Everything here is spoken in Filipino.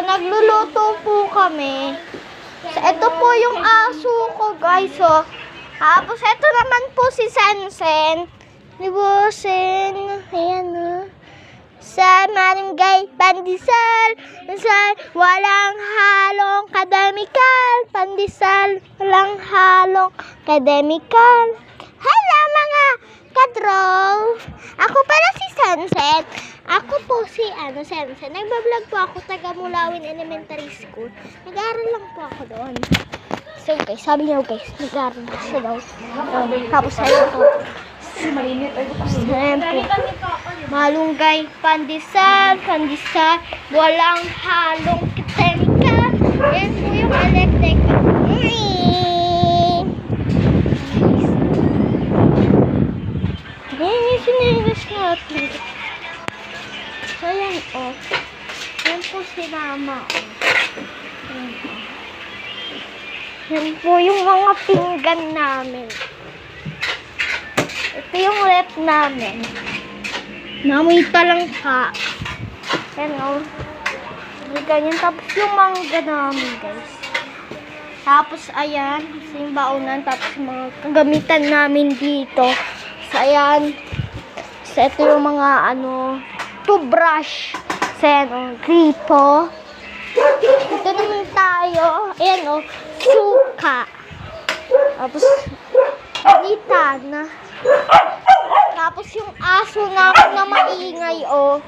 nagluluto po kami. So, ito po yung aso ko, guys, oh. Tapos, ito naman po si Sensen. Libusin. Ayan, oh. Sa Barangay Pandesal, walang halong kademikal. Pandesal, walang halong kademikal. Hello, mga kadrol. Ako pala si Sunset. Ako po si Sensen. Nagbablog po ako, taga Mulawin Elementary School. Nag-aaral lang po ako doon. So guys, sabi niyo guys, nag-aaral po siya daw. Tapos ayun po. Malunggay, pandesal, walang halong chemical. Yan po yung electric. Yan yung sinilas natin. So yan o. Yan po si Mama o. Yan po yung mga pinggan namin. Ito yung rep namin. Namoy talangka. Yan o. Ganyan. Tapos yung mangga namin, guys. Tapos, ayan. Yung baunan. Tapos yung mga kagamitan namin dito. So, ayan. So, ito yung mga, toothbrush. So, ayan o. Gripo. Ito naman tayo. Ayan o. Suka. Tapos, na. Tapos yung aso namin na maingay, oh.